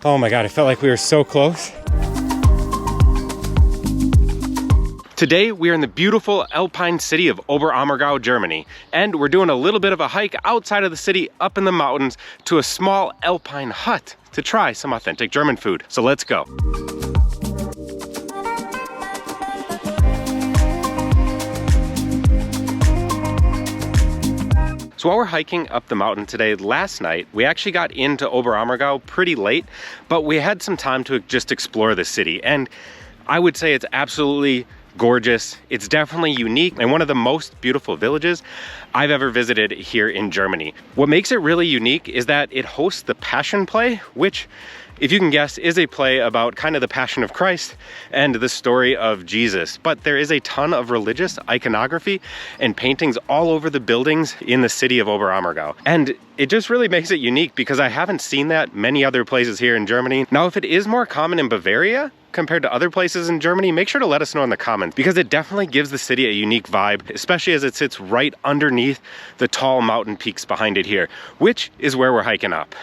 Oh my God, I felt like we were so close. Today, we are in the beautiful Alpine city of Oberammergau, Germany, and we're doing a little bit of a hike outside of the city, up in the mountains, to a small Alpine hut to try some authentic German food. So let's go. So while we're hiking up the mountain today, last night, we actually got into Oberammergau pretty late, but we had some time to just explore the city, and I would say it's absolutely gorgeous. It's definitely unique and one of the most beautiful villages I've ever visited here in Germany. What makes it really unique is that it hosts the Passion Play, which, if you can guess, is a play about kind of the Passion of Christ and the story of Jesus. But there is a ton of religious iconography and paintings all over the buildings in the city of Oberammergau. And it just really makes it unique because I haven't seen that many other places here in Germany. Now, if it is more common in Bavaria compared to other places in Germany, make sure to let us know in the comments, because it definitely gives the city a unique vibe, especially as it sits right underneath the tall mountain peaks behind it here, which is where we're hiking up.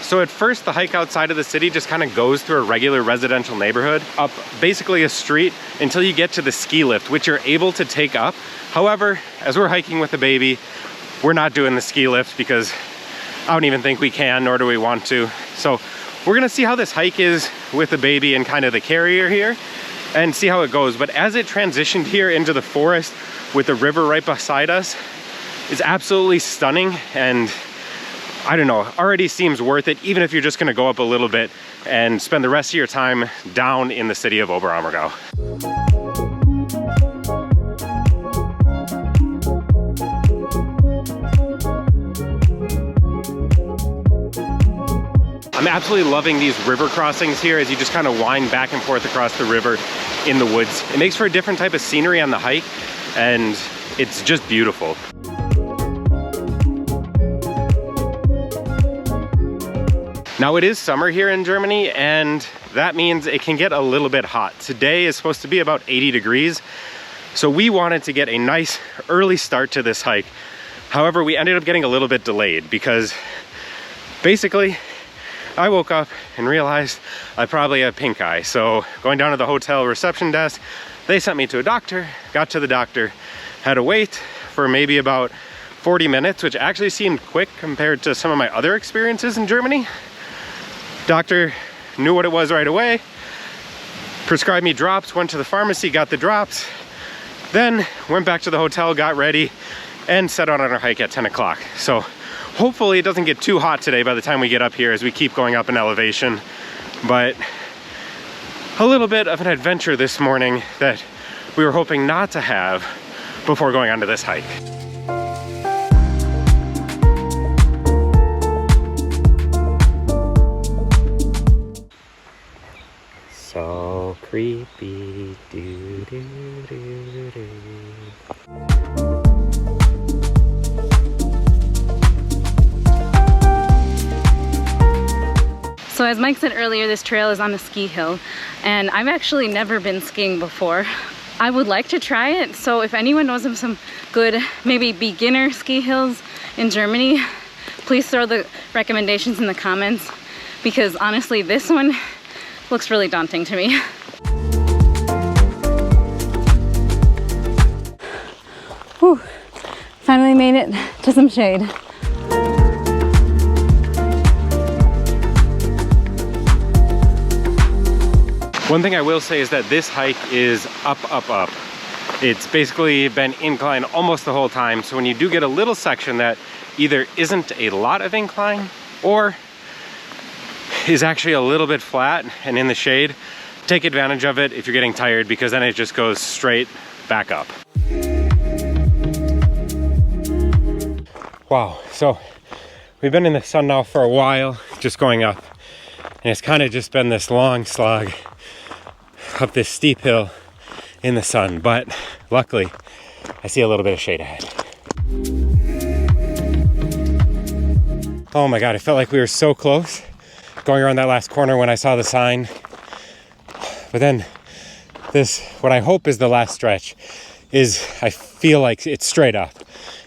So at first, the hike outside of the city just kind of goes through a regular residential neighborhood, up basically a street until you get to the ski lift, which you're able to take up. However, as we're hiking with the baby, we're not doing the ski lift because I don't even think we can, nor do we want to. So we're gonna see how this hike is with the baby and kind of the carrier here and see how it goes. But as it transitioned here into the forest with the river right beside us, it's absolutely stunning, and I don't know, already seems worth it, even if you're just gonna go up a little bit and spend the rest of your time down in the city of Oberammergau. I'm absolutely loving these river crossings here as you just kind of wind back and forth across the river in the woods. It makes for a different type of scenery on the hike, and it's just beautiful. Now, it is summer here in Germany, and that means it can get a little bit hot. Today is supposed to be about 80 degrees, so we wanted to get a nice early start to this hike. However, we ended up getting a little bit delayed because basically I woke up and realized I probably have pink eye. So going down to the hotel reception desk, they sent me to a doctor, got to the doctor, had to wait for maybe about 40 minutes, which actually seemed quick compared to some of my other experiences in Germany. Doctor knew what it was right away, prescribed me drops, went to the pharmacy, got the drops, then went back to the hotel, got ready, and set out on our hike at 10 o'clock. So hopefully it doesn't get too hot today by the time we get up here as we keep going up in elevation. But a little bit of an adventure this morning that we were hoping not to have before going onto this hike. So creepy, doo doo doo doo. So as Mike said earlier, this trail is on a ski hill, and I've actually never been skiing before. I would like to try it, so if anyone knows of some good, maybe beginner ski hills in Germany, please throw the recommendations in the comments, because honestly, this one looks really daunting to me. Whew, finally made it to some shade. One thing I will say is that this hike is up, up, up. It's basically been incline almost the whole time. So when you do get a little section that either isn't a lot of incline or is actually a little bit flat and in the shade, take advantage of it if you're getting tired, because then it just goes straight back up. Wow, so we've been in the sun now for a while, just going up, and it's kind of just been this long slog up this steep hill in the sun, but luckily I see a little bit of shade ahead. Oh my God, I felt like we were so close going around that last corner when I saw the sign. But then this, what I hope is the last stretch, is I feel like it's straight up.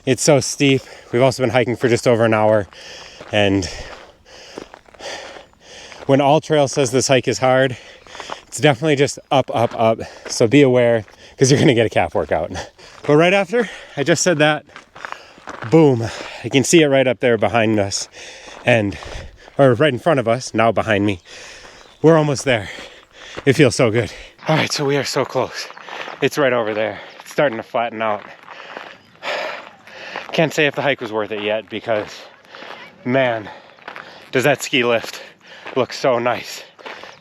It's so steep. We've also been hiking for just over an hour, and when All Trail says this hike is hard, it's definitely just up, up, up. So be aware, because you're gonna get a calf workout. But right after I just said that, boom, you can see it right up there behind us, or right in front of us, now behind me. We're almost there. It feels so good. All right, so we are so close. It's right over there. It's starting to flatten out. Can't say if the hike was worth it yet, because man, does that ski lift look so nice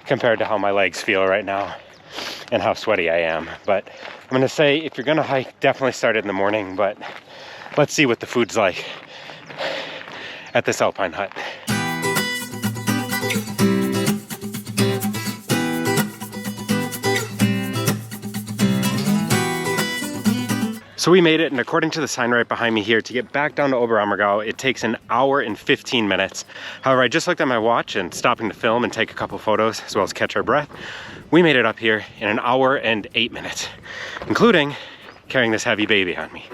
compared to how my legs feel right now and how sweaty I am. But I'm gonna say, if you're gonna hike, definitely start it in the morning, but let's see what the food's like at this Alpine hut. So we made it, and according to the sign right behind me here, to get back down to Oberammergau, it takes an hour and 15 minutes. However, I just looked at my watch and stopping to film and take a couple photos, as well as catch our breath. We made it up here in an hour and 8 minutes, including carrying this heavy baby on me.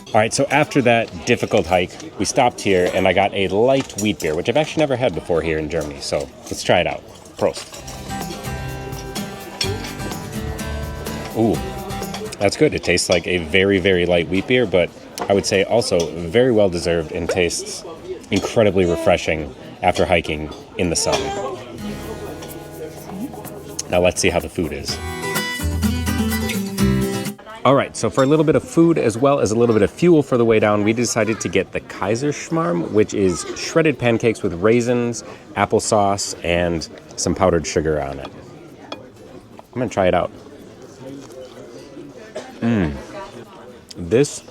All right, so after that difficult hike, we stopped here and I got a light wheat beer, which I've actually never had before here in Germany. So let's try it out. Prost. Ooh, that's good. It tastes like a very, very light wheat beer, but I would say also very well deserved and tastes incredibly refreshing after hiking in the sun. Now let's see how the food is. All right, so for a little bit of food as well as a little bit of fuel for the way down, we decided to get the Kaiserschmarrn, which is shredded pancakes with raisins, applesauce, and some powdered sugar on it. I'm gonna try it out. This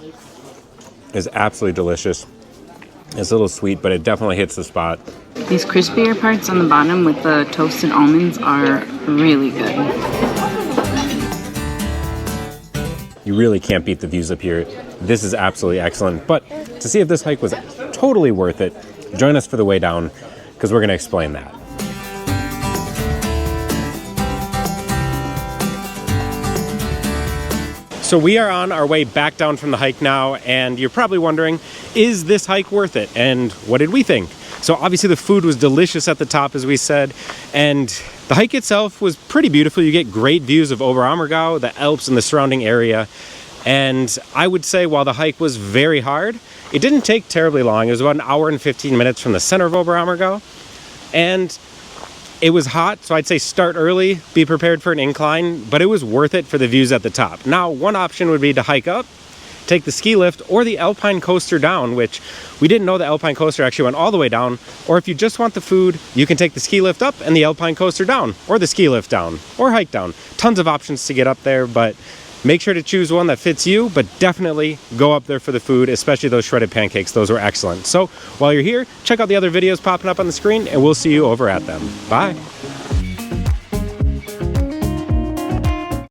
is absolutely delicious. It's a little sweet, but it definitely hits the spot. These crispier parts on the bottom with the toasted almonds are really good. You really can't beat the views up here. This is absolutely excellent. But to see if this hike was totally worth it, join us for the way down, because we're going to explain that. So we are on our way back down from the hike now, and you're probably wondering, is this hike worth it? And what did we think? So obviously the food was delicious at the top, as we said, and the hike itself was pretty beautiful. You get great views of Oberammergau, the Alps, and the surrounding area. And I would say while the hike was very hard, it didn't take terribly long. It was about an hour and 15 minutes from the center of Oberammergau. And it was hot, so I'd say start early, be prepared for an incline, but it was worth it for the views at the top. Now, one option would be to hike up, take the ski lift or the Alpine coaster down, which we didn't know the Alpine coaster actually went all the way down. Or if you just want the food, you can take the ski lift up and the Alpine coaster down, or the ski lift down, or hike down. Tons of options to get up there, but make sure to choose one that fits you, but definitely go up there for the food, especially those shredded pancakes. Those were excellent. So while you're here, check out the other videos popping up on the screen, and we'll see you over at them. Bye.